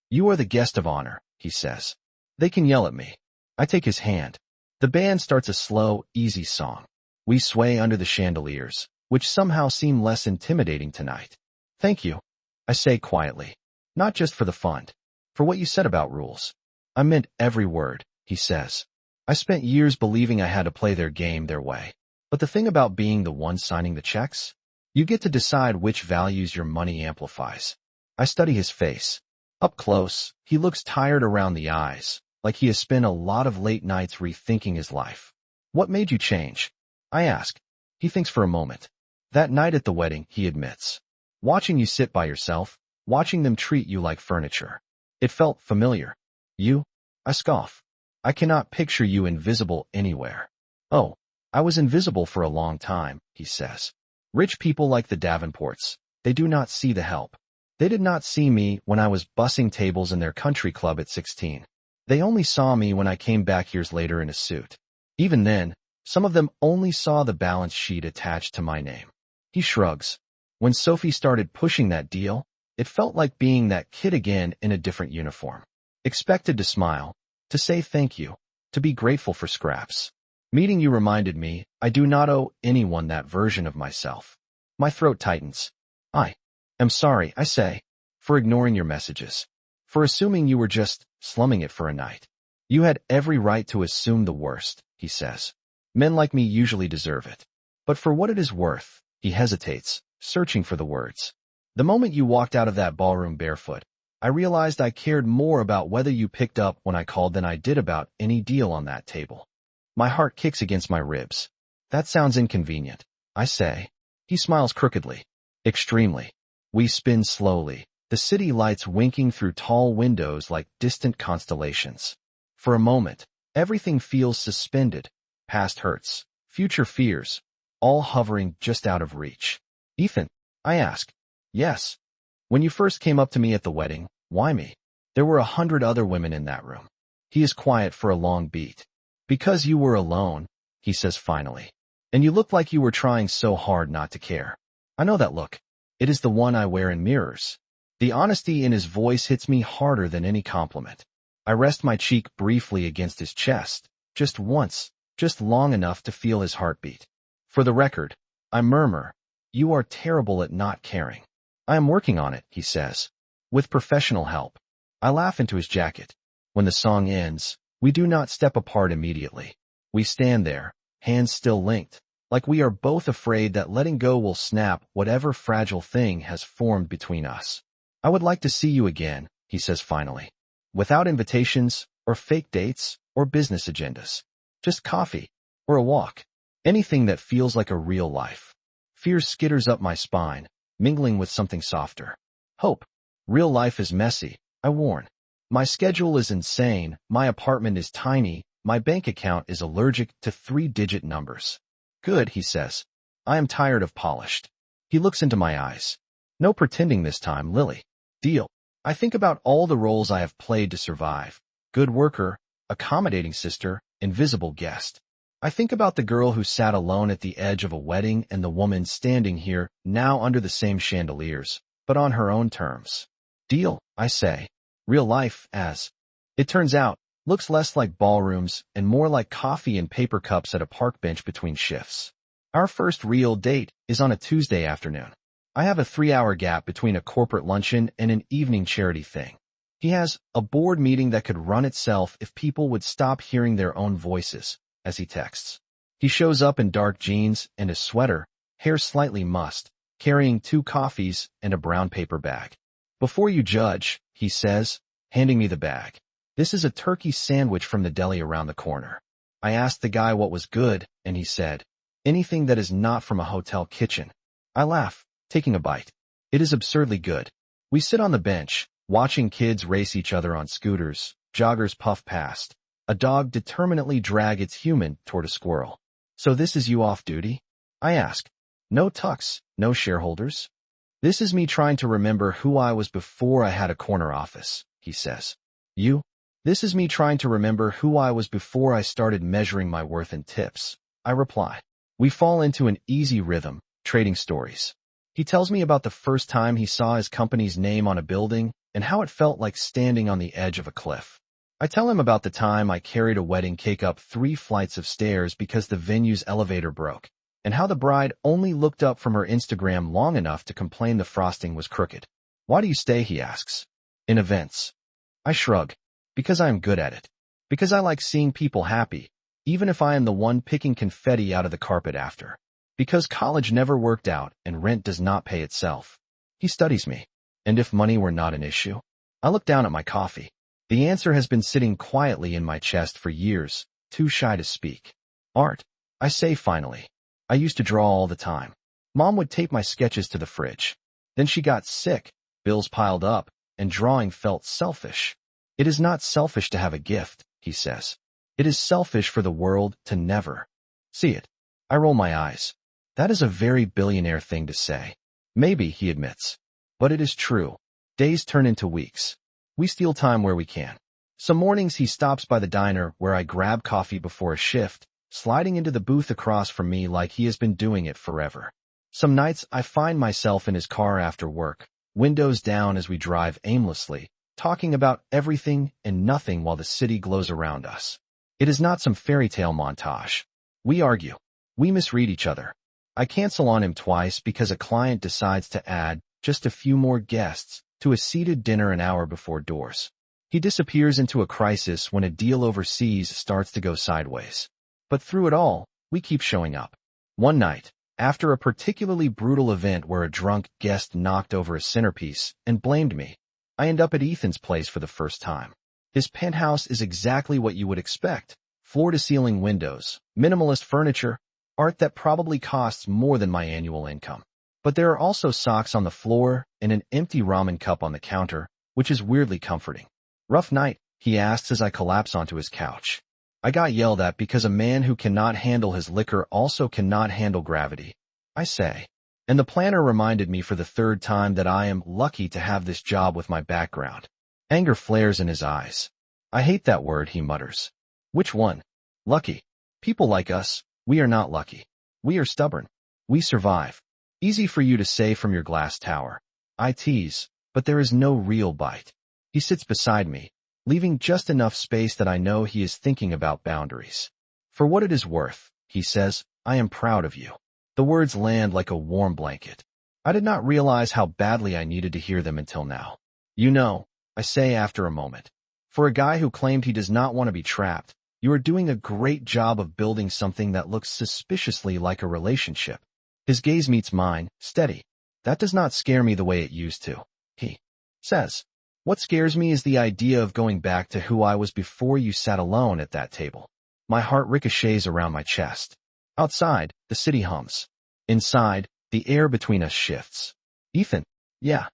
A: You are the guest of honor, he says. They can yell at me. I take his hand. The band starts a slow, easy song. We sway under the chandeliers, which somehow seem less intimidating tonight. Thank you, I say quietly. Not just for the fund. For what you said about rules. I meant every word, he says. I spent years believing I had to play their game their way. But the thing about being the one signing the checks? You get to decide which values your money amplifies. I study his face. Up close, he looks tired around the eyes, like he has spent a lot of late nights rethinking his life. What made you change? I ask. He thinks for a moment. That night at the wedding, he admits. Watching you sit by yourself, watching them treat you like furniture. It felt familiar. You? I scoff. I cannot picture you invisible anywhere. Oh, I was invisible for a long time, he says. Rich people like the Davenports, they do not see the help. They did not see me when I was bussing tables in their country club at 16. They only saw me when I came back years later in a suit. Even then, some of them only saw the balance sheet attached to my name. He shrugs. When Sophie started pushing that deal, it felt like being that kid again in a different uniform. Expected to smile, to say thank you, to be grateful for scraps. Meeting you reminded me, I do not owe anyone that version of myself. My throat tightens. I am sorry, I say, for ignoring your messages, for assuming you were just slumming it for a night. You had every right to assume the worst, he says. Men like me usually deserve it. But for what it is worth, he hesitates, searching for the words. The moment you walked out of that ballroom barefoot, I realized I cared more about whether you picked up when I called than I did about any deal on that table. My heart kicks against my ribs. That sounds inconvenient, I say. He smiles crookedly. Extremely. We spin slowly, the city lights winking through tall windows like distant constellations. For a moment, everything feels suspended. Past hurts, future fears, all hovering just out of reach. Ethan, I ask. Yes. When you first came up to me at the wedding, why me? There were 100 other women in that room. He is quiet for a long beat. Because you were alone, he says finally. And you looked like you were trying so hard not to care. I know that look. It is the one I wear in mirrors. The honesty in his voice hits me harder than any compliment. I rest my cheek briefly against his chest, just once, just long enough to feel his heartbeat. For the record, I murmur, you are terrible at not caring. I am working on it, he says. With professional help. I laugh into his jacket. When the song ends, we do not step apart immediately. We stand there, hands still linked, like we are both afraid that letting go will snap whatever fragile thing has formed between us. I would like to see you again, he says finally. Without invitations, or fake dates, or business agendas. Just coffee, or a walk. Anything that feels like a real life. Fear skitters up my spine, mingling with something softer. Hope. Real life is messy, I warn. My schedule is insane, my apartment is tiny, my bank account is allergic to 3-digit numbers. Good, he says. I am tired of polished. He looks into my eyes. No pretending this time, Lily. Deal. I think about all the roles I have played to survive. Good worker, accommodating sister, invisible guest. I think about the girl who sat alone at the edge of a wedding and the woman standing here, now under the same chandeliers, but on her own terms. Deal, I say. Real life, as it turns out, looks less like ballrooms and more like coffee and paper cups at a park bench between shifts. Our first real date is on a Tuesday afternoon. I have a 3-hour gap between a corporate luncheon and an evening charity thing. He has a board meeting that could run itself if people would stop hearing their own voices, as he texts. He shows up in dark jeans and a sweater, hair slightly mussed, carrying 2 coffees and a brown paper bag. Before you judge, he says, handing me the bag. This is a turkey sandwich from the deli around the corner. I asked the guy what was good, and he said, anything that is not from a hotel kitchen. I laugh, taking a bite. It is absurdly good. We sit on the bench, watching kids race each other on scooters, joggers puff past, a dog determinately drag its human toward a squirrel. So this is you off duty? I ask. No tucks, no shareholders. This is me trying to remember who I was before I had a corner office, he says. You? This is me trying to remember who I was before I started measuring my worth in tips, I reply. We fall into an easy rhythm, trading stories. He tells me about the first time he saw his company's name on a building and how it felt like standing on the edge of a cliff. I tell him about the time I carried a wedding cake up 3 flights of stairs because the venue's elevator broke, and how the bride only looked up from her Instagram long enough to complain the frosting was crooked. Why do you stay, he asks. In events. I shrug. Because I am good at it. Because I like seeing people happy, even if I am the one picking confetti out of the carpet after. Because college never worked out and rent does not pay itself. He studies me. And if money were not an issue? I look down at my coffee. The answer has been sitting quietly in my chest for years, too shy to speak. Art. I say finally. I used to draw all the time. Mom would tape my sketches to the fridge. Then she got sick, bills piled up, and drawing felt selfish. It is not selfish to have a gift, he says. It is selfish for the world to never see it. I roll my eyes. That is a very billionaire thing to say. Maybe, he admits. But it is true. Days turn into weeks. We steal time where we can. Some mornings he stops by the diner where I grab coffee before a shift, sliding into the booth across from me like he has been doing it forever. Some nights I find myself in his car after work, windows down as we drive aimlessly, talking about everything and nothing while the city glows around us. It is not some fairy tale montage. We argue. We misread each other. I cancel on him twice because a client decides to add just a few more guests to a seated dinner an hour before doors. He disappears into a crisis when a deal overseas starts to go sideways. But through it all, we keep showing up. One night, after a particularly brutal event where a drunk guest knocked over a centerpiece and blamed me, I end up at Ethan's place for the first time. His penthouse is exactly what you would expect. Floor-to-ceiling windows, minimalist furniture, art that probably costs more than my annual income. But there are also socks on the floor and an empty ramen cup on the counter, which is weirdly comforting. Rough night, he asks as I collapse onto his couch. I got yelled at because a man who cannot handle his liquor also cannot handle gravity, I say. And the planner reminded me for the third time that I am lucky to have this job with my background. Anger flares in his eyes. I hate that word, he mutters. Which one? Lucky. People like us, we are not lucky. We are stubborn. We survive. Easy for you to say from your glass tower. I tease, but there is no real bite. He sits beside me, leaving just enough space that I know he is thinking about boundaries. For what it is worth, he says, I am proud of you. The words land like a warm blanket. I did not realize how badly I needed to hear them until now. You know, I say after a moment. For a guy who claimed he does not want to be trapped, you are doing a great job of building something that looks suspiciously like a relationship. His gaze meets mine, steady. That does not scare me the way it used to, he says. What scares me is the idea of going back to who I was before you sat alone at that table. My heart ricochets around my chest. Outside, the city hums. Inside, the air between us shifts. Ethan, yeah.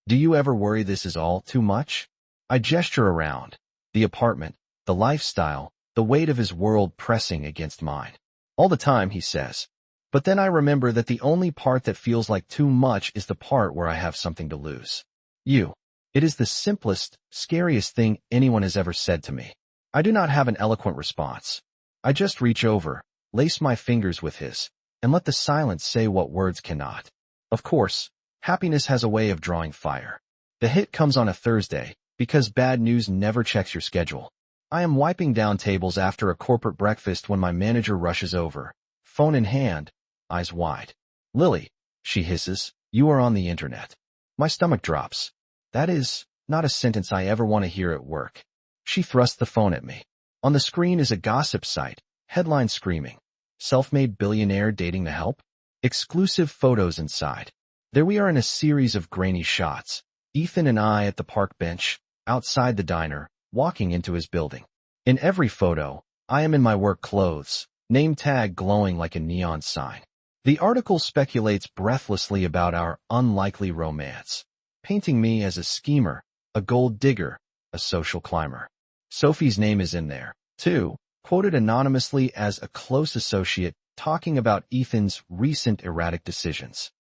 A: Do you ever worry this is all too much? I gesture around. The apartment, the lifestyle, the weight of his world pressing against mine. All the time, he says. But then I remember that the only part that feels like too much is the part where I have something to lose. You. It is the simplest, scariest thing anyone has ever said to me. I do not have an eloquent response. I just reach over, lace my fingers with his, and let the silence say what words cannot. Of course, happiness has a way of drawing fire. The hit comes on a Thursday, because bad news never checks your schedule. I am wiping down tables after a corporate breakfast when my manager rushes over, phone in hand, eyes wide. Lily, she hisses, you are on the internet. My stomach drops. That is not a sentence I ever want to hear at work. She thrusts the phone at me. On the screen is a gossip site, headline screaming. Self-made billionaire dating the help? Exclusive photos inside. There we are in a series of grainy shots. Ethan and I at the park bench, outside the diner, walking into his building. In every photo, I am in my work clothes, name tag glowing like a neon sign. The article speculates breathlessly about our unlikely romance, painting me as a schemer, a gold digger, a social climber. Sophie's name is in there, too, quoted anonymously as a close associate talking about Ethan's recent erratic decisions.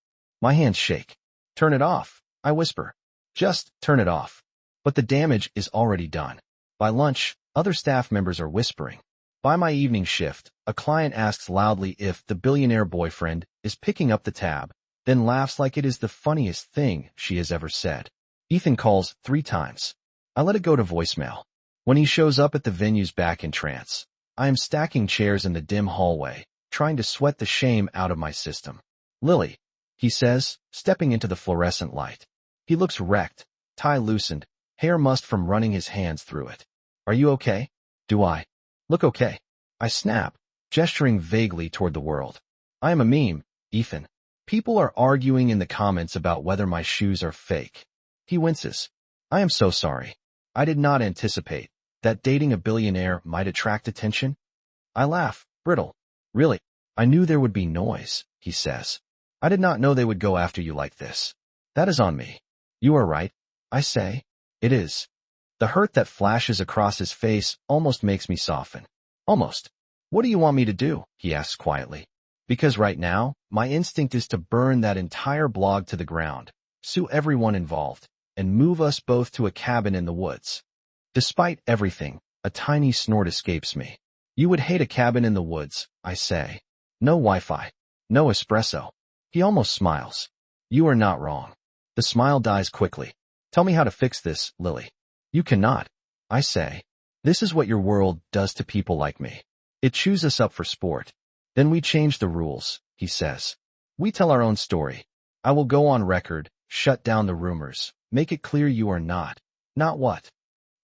A: My hands shake. Turn it off, I whisper. Just turn it off. But the damage is already done. By lunch, other staff members are whispering. By my evening shift, a client asks loudly if the billionaire boyfriend is picking up the tab, then laughs like it is the funniest thing she has ever said. Ethan calls 3 times. I let it go to voicemail. When he shows up at the venue's back in trance, I am stacking chairs in the dim hallway, trying to sweat the shame out of my system. Lily, he says, stepping into the fluorescent light. He looks wrecked, tie loosened, hair mussed from running his hands through it. Are you okay? Do I look okay? I snap, gesturing vaguely toward the world. I am a meme, Ethan. People are arguing in the comments about whether my shoes are fake. He winces. I am so sorry. I did not anticipate that dating a billionaire might attract attention. I laugh, brittle. Really? I knew there would be noise, he says. I did not know they would go after you like this. That is on me. You are right, I say. It is. The hurt that flashes across his face almost makes me soften. Almost. What do you want me to do? He asks quietly. Because right now, my instinct is to burn that entire blog to the ground, sue everyone involved, and move us both to a cabin in the woods. Despite everything, a tiny snort escapes me. You would hate a cabin in the woods, I say. No Wi-Fi. No espresso. He almost smiles. You are not wrong. The smile dies quickly. Tell me how to fix this, Lily. You cannot, I say. This is what your world does to people like me. It chews us up for sport. Then we change the rules, he says. We tell our own story. I will go on record, shut down the rumors, make it clear you are not. Not what?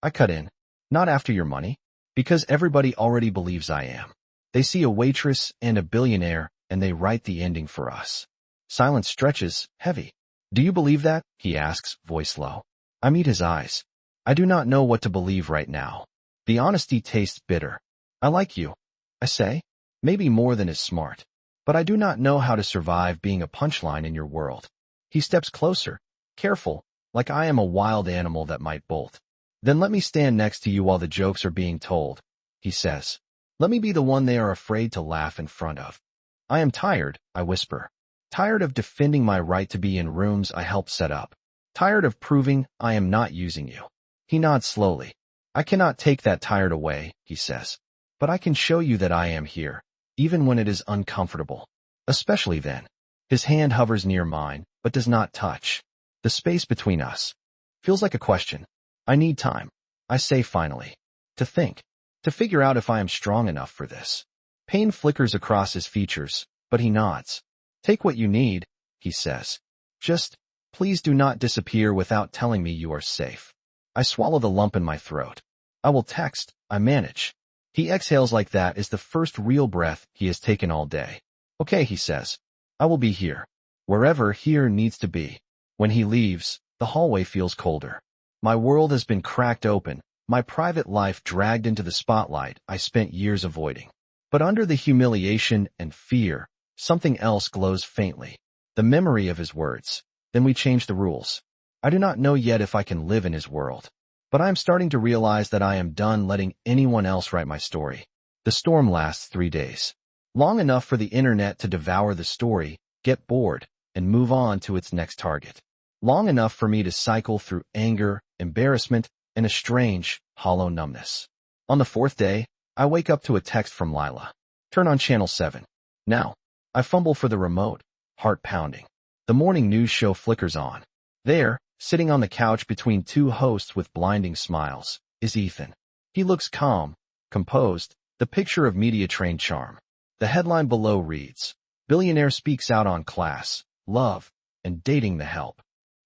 A: I cut in. Not after your money. Because everybody already believes I am. They see a waitress and a billionaire, and they write the ending for us. Silence stretches, heavy. Do you believe that? He asks, voice low. I meet his eyes. I do not know what to believe right now. The honesty tastes bitter. I like you, I say. Maybe more than is smart. But I do not know how to survive being a punchline in your world. He steps closer, careful, like I am a wild animal that might bolt. Then let me stand next to you while the jokes are being told, he says. Let me be the one they are afraid to laugh in front of. I am tired, I whisper. Tired of defending my right to be in rooms I helped set up. Tired of proving I am not using you. He nods slowly. I cannot take that tired away, he says. But I can show you that I am here, even when it is uncomfortable. Especially then. His hand hovers near mine, but does not touch. The space between us feels like a question. I need time, I say finally. To think. To figure out if I am strong enough for this. Pain flickers across his features, but he nods. Take what you need, he says. Just, please do not disappear without telling me you are safe. I swallow the lump in my throat. I will text, I manage. He exhales like that is the first real breath he has taken all day. Okay, he says. I will be here. Wherever here needs to be. When he leaves, the hallway feels colder. My world has been cracked open, my private life dragged into the spotlight I spent years avoiding. But under the humiliation and fear, something else glows faintly. The memory of his words. Then we change the rules. I do not know yet if I can live in his world. But I am starting to realize that I am done letting anyone else write my story. The storm lasts 3 days. Long enough for the internet to devour the story, get bored, and move on to its next target. Long enough for me to cycle through anger, embarrassment, and a strange, hollow numbness. On the 4th day, I wake up to a text from Lila. Turn on channel 7. Now. I fumble for the remote, heart pounding. The morning news show flickers on. There, sitting on the couch between two hosts with blinding smiles, is Ethan. He looks calm, composed, the picture of media-trained charm. The headline below reads, Billionaire speaks out on class, love, and dating the help.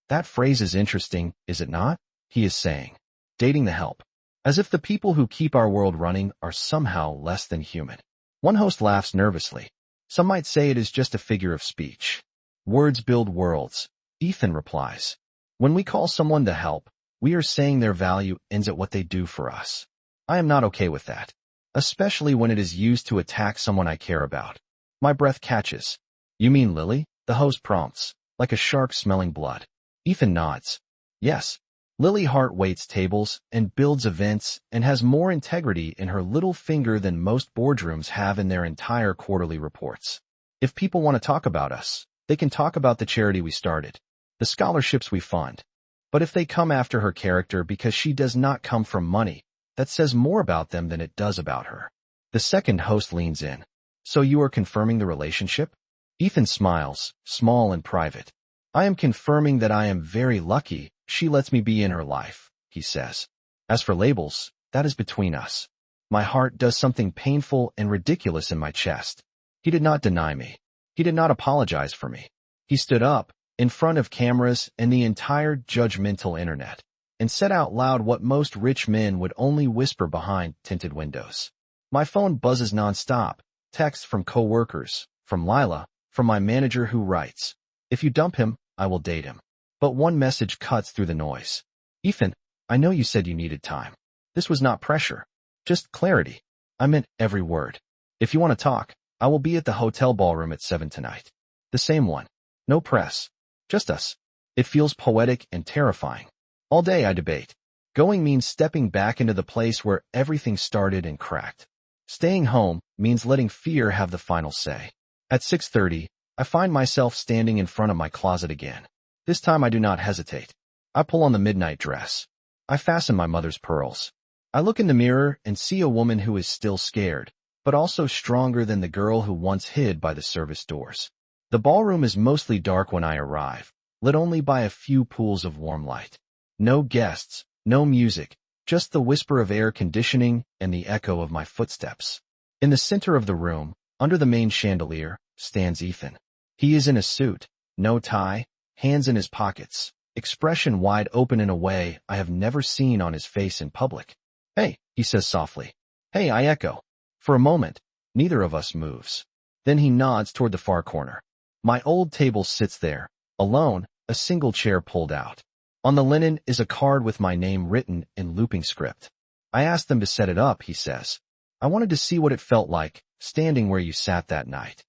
A: That phrase is interesting, is it not? He is saying. Dating the help. As if the people who keep our world running are somehow less than human. One host laughs nervously. Some might say it is just a figure of speech. Words build worlds, Ethan replies. When we call someone the help, we are saying their value ends at what they do for us. I am not okay with that. Especially when it is used to attack someone I care about. My breath catches. You mean Lily? The host prompts, like a shark smelling blood. Ethan nods. Yes. Lily Hart waits tables and builds events and has more integrity in her little finger than most boardrooms have in their entire quarterly reports. If people want to talk about us, they can talk about the charity we started, the scholarships we fund. But if they come after her character because she does not come from money, that says more about them than it does about her. The second host leans in. So you are confirming the relationship? Ethan smiles, small and private. I am confirming that I am very lucky she lets me be in her life, he says. As for labels, that is between us. My heart does something painful and ridiculous in my chest. He did not deny me. He did not apologize for me. He stood up, in front of cameras and the entire judgmental internet, and said out loud what most rich men would only whisper behind tinted windows. My phone buzzes nonstop, texts from coworkers, from Lila, from my manager who writes, if you dump him, I will date him. But one message cuts through the noise. Ethan, I know you said you needed time. This was not pressure. Just clarity. I meant every word. If you want to talk, I will be at the hotel ballroom at 7 tonight. The same one. No press. Just us. It feels poetic and terrifying. All day I debate. Going means stepping back into the place where everything started and cracked. Staying home means letting fear have the final say. At 6:30, I find myself standing in front of my closet again. This time I do not hesitate. I pull on the midnight dress. I fasten my mother's pearls. I look in the mirror and see a woman who is still scared, but also stronger than the girl who once hid by the service doors. The ballroom is mostly dark when I arrive, lit only by a few pools of warm light. No guests, no music, just the whisper of air conditioning and the echo of my footsteps. In the center of the room, under the main chandelier, stands Ethan. He is in a suit, no tie, hands in his pockets, expression wide open in a way I have never seen on his face in public. "Hey," he says softly. "Hey," I echo. For a moment, neither of us moves. Then he nods toward the far corner. My old table sits there, alone, a single chair pulled out. On the linen is a card with my name written in looping script. "I asked them to set it up," he says. "I wanted to see what it felt like, standing where you sat that night."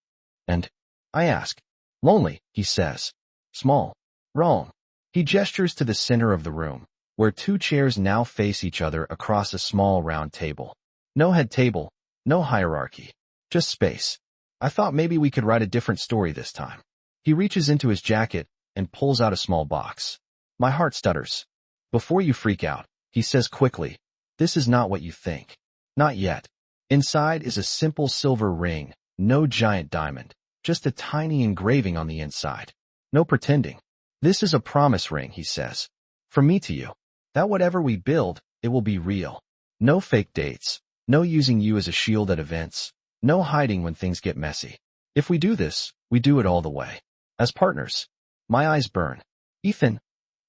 A: "And?" I ask. "Lonely," he says. "Small. Wrong." He gestures to the center of the room, where two chairs now face each other across a small round table. No head table, no hierarchy, just space. I thought maybe we could write a different story this time. He reaches into his jacket and pulls out a small box. My heart stutters. "Before you freak out," he says quickly, "this is not what you think. Not yet." Inside is a simple silver ring, no giant diamond, just a tiny engraving on the inside. No pretending. "This is a promise ring," he says. "From me to you. That whatever we build, it will be real. No fake dates. No using you as a shield at events. No hiding when things get messy. If we do this, we do it all the way. As partners." My eyes burn. "Ethan,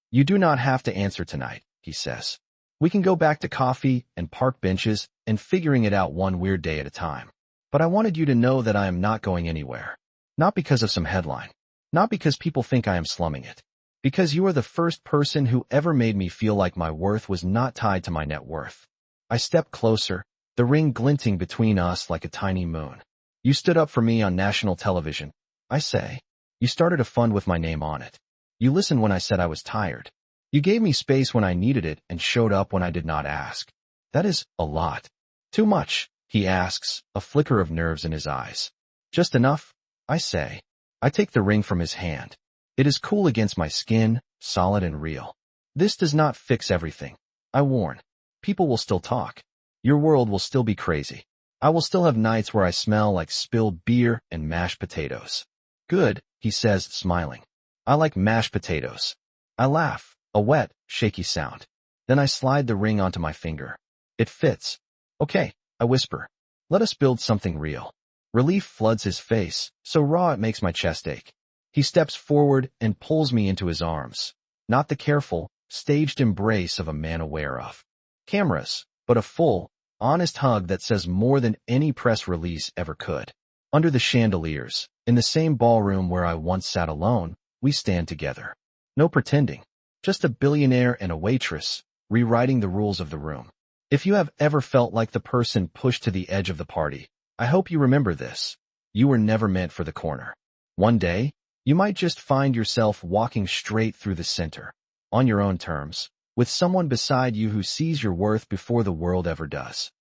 A: you do not have to answer tonight," he says. "We can go back to coffee and park benches and figuring it out one weird day at a time. But I wanted you to know that I am not going anywhere. Not because of some headline. Not because people think I am slumming it. Because you are the first person who ever made me feel like my worth was not tied to my net worth." I step closer, the ring glinting between us like a tiny moon. "You stood up for me on national television," I say. "You started a fund with my name on it. You listened when I said I was tired. You gave me space when I needed it and showed up when I did not ask. That is a lot." "Too much?" he asks, a flicker of nerves in his eyes. "Just enough," I say. I take the ring from his hand. It is cool against my skin, solid and real. "This does not fix everything," I warn. "People will still talk. Your world will still be crazy. I will still have nights where I smell like spilled beer and mashed potatoes." "Good," he says, smiling. "I like mashed potatoes." I laugh, a wet, shaky sound. Then I slide the ring onto my finger. It fits. "Okay," I whisper. "Let us build something real." Relief floods his face, so raw it makes my chest ache. He steps forward and pulls me into his arms. Not the careful, staged embrace of a man aware of cameras, but a full, honest hug that says more than any press release ever could. Under the chandeliers, in the same ballroom where I once sat alone, we stand together. No pretending. Just a billionaire and a waitress, rewriting the rules of the room. If you have ever felt like the person pushed to the edge of the party, I hope you remember this. You were never meant for the corner. One day, you might just find yourself walking straight through the center, on your own terms, with someone beside you who sees your worth before the world ever does.